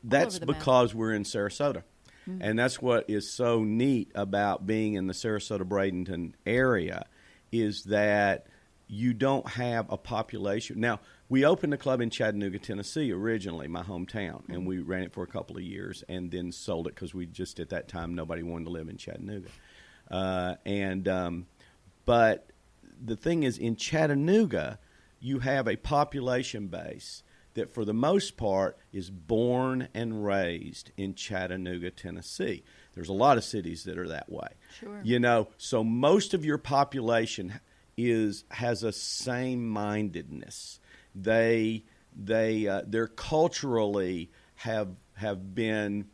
That's over the because we're in Sarasota. map. And that's what is so neat about being in the Sarasota-Bradenton area is that you don't have a population. Now, we opened the club in Chattanooga, Tennessee originally, my hometown, and we ran it for a couple of years and then sold it because we just at that time nobody wanted to live in Chattanooga. But the thing is, in Chattanooga, you have a population base that for the most part is born and raised in Chattanooga, Tennessee. There's a lot of cities that are that way. Sure. So most of your population has a same-mindedness. They're culturally have been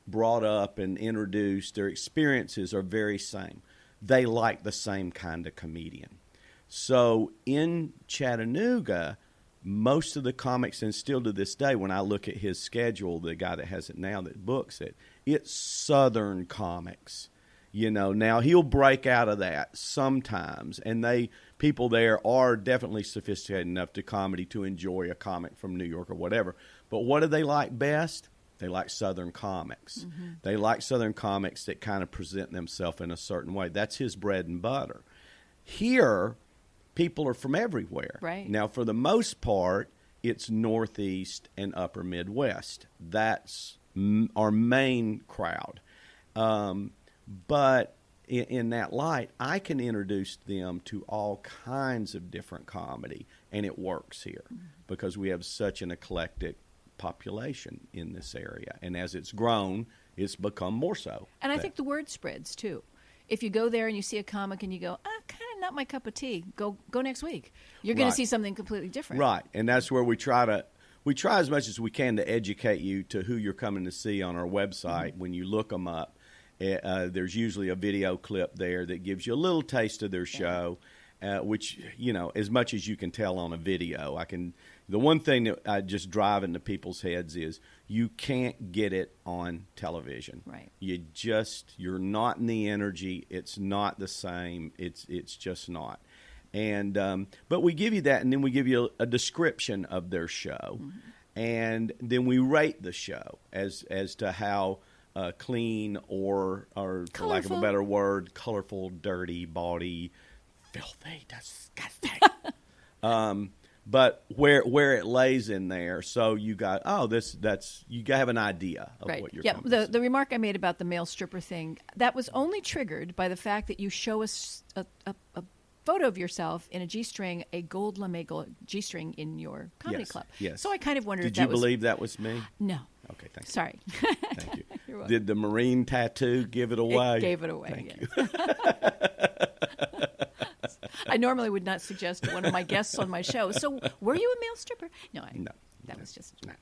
brought up and introduced. Their experiences are very same. They like the same kind of comedian. So in Chattanooga, most of the comics, and still to this day, when I look at his schedule, the guy that has it now that books it, it's Southern comics. Now he'll break out of that sometimes, and people there are definitely sophisticated enough to comedy to enjoy a comic from New York or whatever. But what do they like best? They like Southern comics. Mm-hmm. They like Southern comics that kind of present themselves in a certain way. That's his bread and butter. Here, people are from everywhere. Right. Now, for the most part, it's Northeast and Upper Midwest. That's our main crowd. But in that light, I can introduce them to all kinds of different comedy, and it works here because we have such an eclectic population in this area. And as it's grown, it's become more so. And I think the word spreads, too. If you go there and you see a comic and you go, kind of not my cup of tea, go next week. You're going to see something completely different. Right, and that's where we try as much as we can to educate you to who you're coming to see on our website. When you look them up, there's usually a video clip there that gives you a little taste of their show, which, as much as you can tell on a video. The one thing that I just drive into people's heads is you can't get it on television. Right. You're not in the energy. It's not the same. It's just not. And but we give you that, and then we give you a description of their show, and then we rate the show as to how clean or for lack of a better word, colorful, dirty, bawdy, filthy, disgusting. But where it lays in there, so you got you have an idea of what you're coming to see. The remark I made about the male stripper thing, that was only triggered by the fact that you show us a photo of yourself in a G-string, a gold lame G-string in your comedy club. Yes. So I kind of wondered Did you believe that was me? No. Okay, thank you. Sorry. Thank you. You're welcome. Did the marine tattoo give it away? It gave it away. Thank yes. you. I normally would not suggest to one of my guests on my show. So, were you a male stripper? No. That was just no.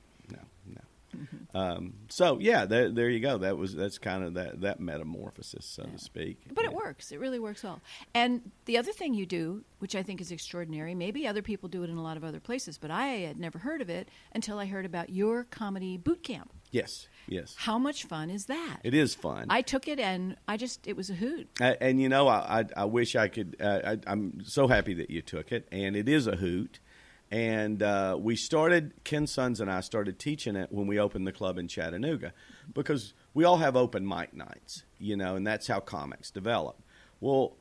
So yeah, there you go. That's kind of that metamorphosis, so to speak. But it works. It really works well. And the other thing you do, which I think is extraordinary, maybe other people do it in a lot of other places, but I had never heard of it until I heard about your comedy boot camp. Yes. How much fun is that? It is fun. I took it, and it was a hoot. And I wish I could. I'm so happy that you took it, and it is a hoot. And Ken Sons and I started teaching it when we opened the club in Chattanooga, because we all have open mic nights, and that's how comics develop. Well,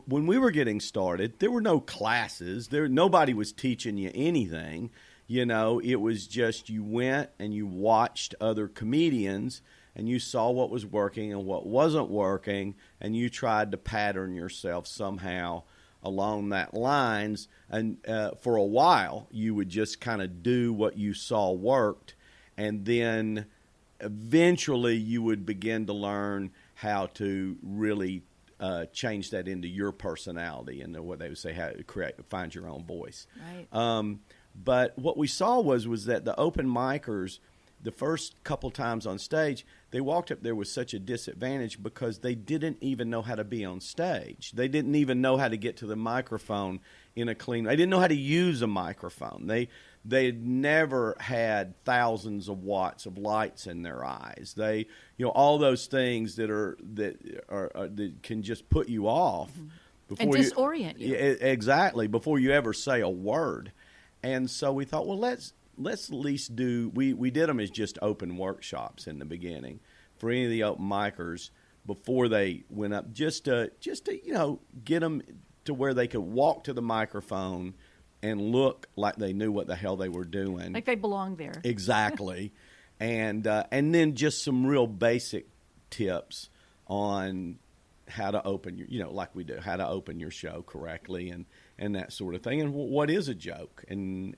when we were getting started, there were no classes. Nobody was teaching you anything. It was just you went and you watched other comedians, and you saw what was working and what wasn't working, and you tried to pattern yourself somehow along that lines. And for a while, you would just kind of do what you saw worked, and then eventually you would begin to learn how to really change that into your personality and what they would say, how to find your own voice. Right. But what we saw was that the open micers, the first couple times on stage, they walked up there with such a disadvantage because they didn't even know how to be on stage. They didn't even know how to get to the microphone in a clean. They didn't know how to use a microphone. They'd never had thousands of watts of lights in their eyes. They, all those things that can just put you off and disorient you. Exactly, before you ever say a word. And so we thought, well, let's at least do. We did them as just open workshops in the beginning for any of the open micers before they went up, just to get them to where they could walk to the microphone and look like they knew what the hell they were doing, like they belonged there. Exactly, and then just some real basic tips on how to open your, like we do, how to open your show correctly and that sort of thing, and what is a joke, and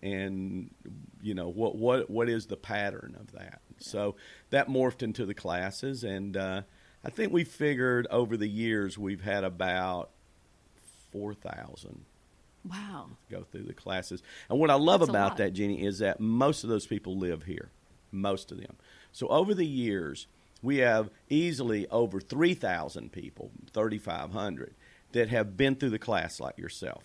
what is the pattern of that. So that morphed into the classes, and I think we figured over the years we've had about 4,000 Wow. go through the classes. And what I love That's about that, Jeannie, is that most of those people live here, most of them. So over the years, we have easily over 3,000 people, 3,500, that have been through the class like yourself.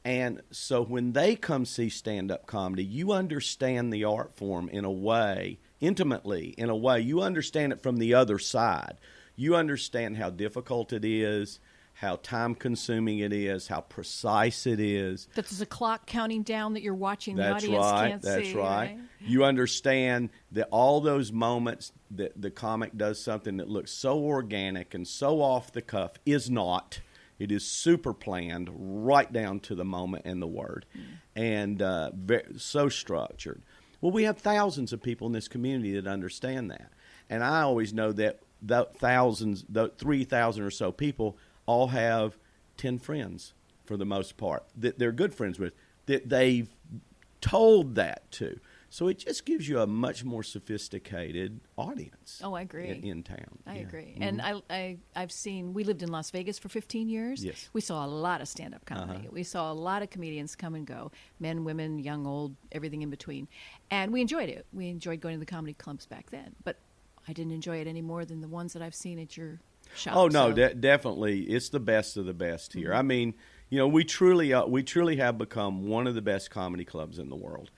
And so when they come see stand-up comedy, you understand the art form in a way, intimately, in a way. You understand it from the other side. You understand how difficult it is, how time-consuming it is, how precise it is. That there's a clock counting down that you're watching. That's the audience right. Can't That's see. right. You understand that all those moments that the comic does something that looks so organic and so off the cuff is not. It is super planned, right down to the moment and the word, and so structured. Well, we have thousands of people in this community that understand that, and I always know that the 3,000 or so people all have 10 friends for the most part that they're good friends with, that they've told that to. So it just gives you a much more sophisticated audience. Oh, I agree. In town. I agree. Mm-hmm. And I've seen, we lived in Las Vegas for 15 years. Yes. We saw a lot of stand-up comedy. We saw a lot of comedians come and go, men, women, young, old, everything in between. And we enjoyed it. We enjoyed going to the comedy clubs back then. But I didn't enjoy it any more than the ones that I've seen at your shop. Oh, no, so. Definitely. It's the best of the best here. I mean, we truly have become one of the best comedy clubs in the world.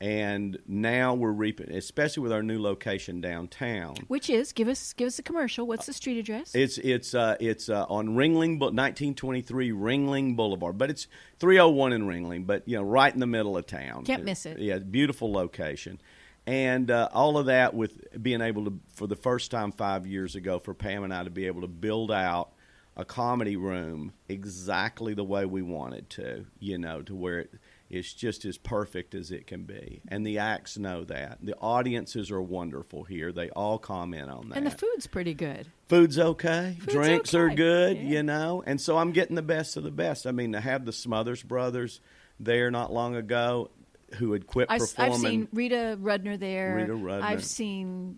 And now we're reaping, especially with our new location downtown. Which is, give us a commercial. What's the street address? It's on Ringling, 1923 Ringling Boulevard, but it's 301 in Ringling, but right in the middle of town. Can't miss it. Yeah, beautiful location, and all of that with being able to, for the first time 5 years ago, for Pam and I to be able to build out a comedy room exactly the way we wanted to, to where it's just as perfect as it can be. And the acts know that. The audiences are wonderful here. They all comment on that. And the food's pretty good. Food's okay. Drinks are good, yeah. And so I'm getting the best of the best. I mean, to have the Smothers Brothers there not long ago who had quit performing. I've seen Rita Rudner there. Rita Rudner. I've seen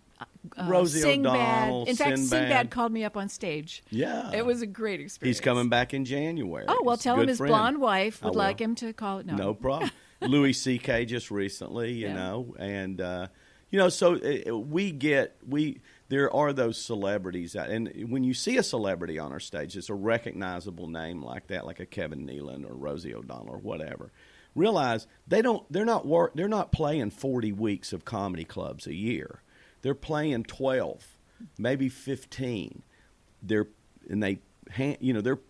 Rosie Sinbad. O'Donnell. In fact, Sinbad. Sinbad called me up on stage. Yeah. It was a great experience. He's coming back in January. Oh, well, tell him his blonde wife would I like will. him to call it. No problem. Louis C.K. just recently, you know, and so there are those celebrities out, and when you see a celebrity on our stage, it's a recognizable name like that, like a Kevin Nealon or Rosie O'Donnell or whatever. Realize they're not playing 40 weeks of comedy clubs a year. They're playing 12, maybe 15. They're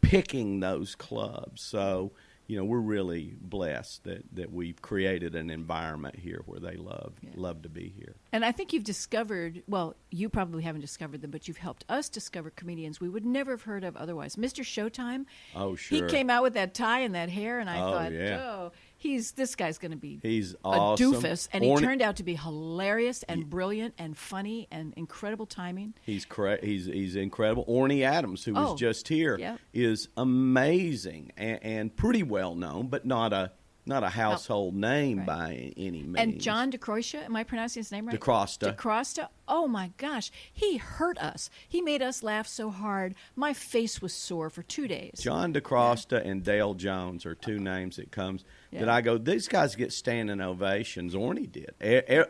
picking those clubs. So, we're really blessed that we've created an environment here where they love to be here. And I think you've discovered, well, you probably haven't discovered them, but you've helped us discover comedians we would never have heard of otherwise. Mr. Showtime. Oh, sure. He came out with that tie and that hair, and I thought, yeah. this guy's going to be He's a awesome. doofus. And he turned out to be hilarious and brilliant and funny and incredible timing. He's incredible. Orny Adams, who was just here, is amazing and pretty well known, but not a household name by any means. And John DeCroista, am I pronouncing his name right? DeCroista. Oh, my gosh. He hurt us. He made us laugh so hard. My face was sore for 2 days. John DeCroista and Dale Jones are two names that I go, these guys get standing ovations. Orny did.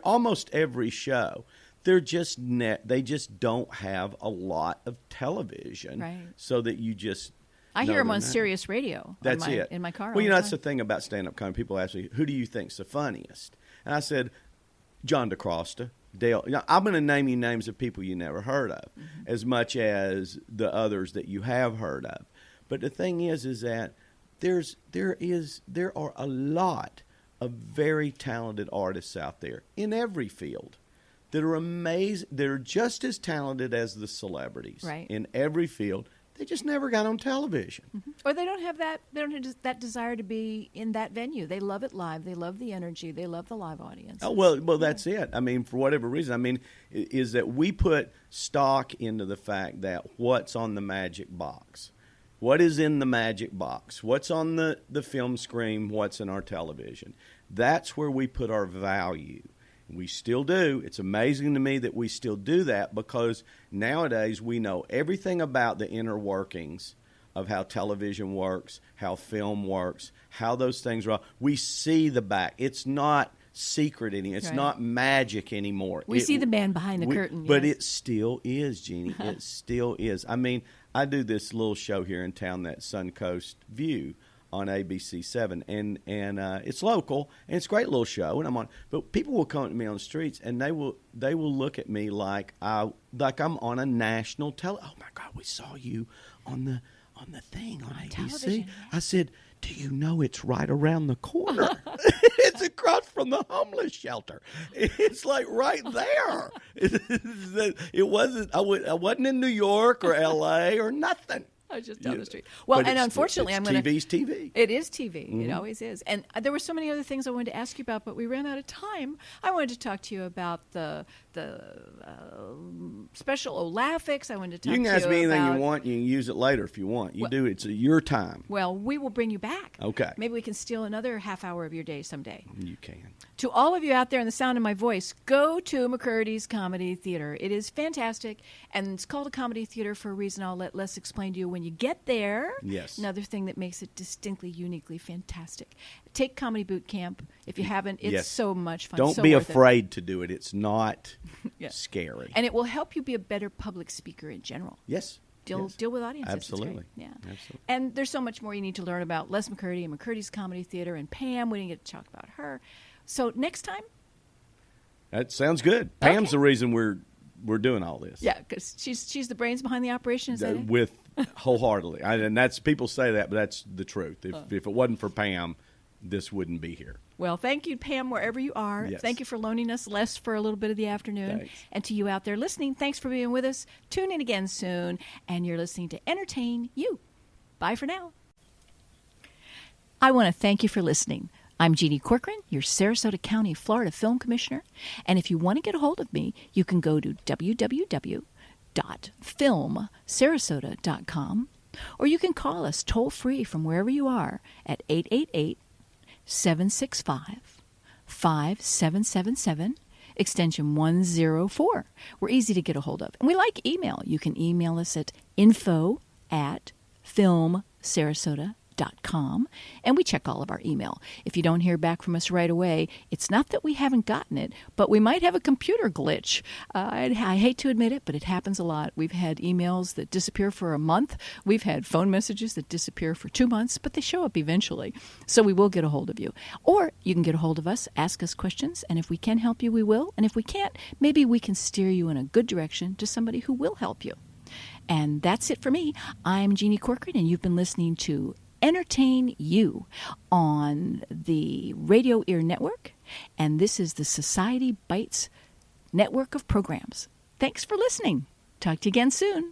Almost every show. They just don't have a lot of television, so that you just... I hear him on Sirius Radio. That's in my car. Well, that's the thing about stand-up comedy. People ask me, who do you think's the funniest? And I said, John DeCroista, Dale. I'm going to name you names of people you never heard of, as much as the others that you have heard of. But the thing is that there are a lot of very talented artists out there in every field that are amazing. They're just as talented as the celebrities in every field. They just never got on television. Mm-hmm. Or they don't have that. They don't have that desire to be in that venue. They love it live. They love the energy. They love the live audience. Oh, well, that's it. I mean, for whatever reason. I mean, is that we put stock into the fact that what's on the magic box. What is in the magic box? What's on the film screen? What's in our television? That's where we put our value. We still do. It's amazing to me that we still do that, because nowadays we know everything about the inner workings of how television works, how film works, how those things are. We see the back. It's not secret anymore. It's not magic anymore. We see the man behind the curtain. But it still is, Jeannie. It still is. I mean, I do this little show here in town, that Suncoast View, on ABC7, and it's local, and it's a great little show, and I'm on. But people will come to me on the streets, and they will look at me like I'm on a national Oh my God, we saw you on the thing on ABC. Television. I said, do you know it's right around the corner? It's across from the homeless shelter. It's like right there. It wasn't. I wasn't in New York or L.A. or nothing. I was just down the street. Well, and unfortunately, I'm going to... TV's TV. It is TV. Mm-hmm. It always is. And there were so many other things I wanted to ask you about, but we ran out of time. I wanted to talk to you about the special Olafix. I wanted to talk to you about... You can ask me anything you want. You can use it later if you want. Do. It's your time. Well, we will bring you back. Okay. Maybe we can steal another half hour of your day someday. You can. To all of you out there in the sound of my voice, go to McCurdy's Comedy Theater. It is fantastic, and it's called a comedy theater for a reason I'll let Les explain to you when you get there. Yes. Another thing that makes it distinctly, uniquely fantastic. Take Comedy Boot Camp. If you haven't, it's so much fun. Don't be afraid to do it. It's not scary. And it will help you be a better public speaker in general. Yes. Deal with audiences. Absolutely. Yeah. Absolutely. And there's so much more you need to learn about Les McCurdy and McCurdy's Comedy Theater, and Pam. We didn't get to talk about her. So next time? That sounds good. Pam's the reason we're doing all this. Yeah, because she's the brains behind the operation. Is that it? With wholeheartedly, and that's, people say that, but that's the truth. If it wasn't for Pam, this wouldn't be here. Well, thank you, Pam, wherever you are. Yes. Thank you for loaning us Les for a little bit of the afternoon. Thanks. And to you out there listening, thanks for being with us. Tune in again soon, and you're listening to Entertain You. Bye for now. I want to thank you for listening. I'm Jeannie Corcoran, your Sarasota County, Florida Film Commissioner. And if you want to get a hold of me, you can go to www.filmsarasota.com, or you can call us toll-free from wherever you are at 888-765-5777, extension 104. We're easy to get a hold of. And we like email. You can email us at info@filmsarasota.com, and we check all of our email. If you don't hear back from us right away, it's not that we haven't gotten it, but we might have a computer glitch. I hate to admit it, but it happens a lot. We've had emails that disappear for a month. We've had phone messages that disappear for 2 months, but they show up eventually. So we will get a hold of you. Or you can get a hold of us, ask us questions, and if we can help you, we will. And if we can't, maybe we can steer you in a good direction to somebody who will help you. And that's it for me. I'm Jeannie Corcoran, and you've been listening to Entertain You on the Radio Ear Network, and this is the Society Bites network of programs. Thanks for listening. Talk to you again soon.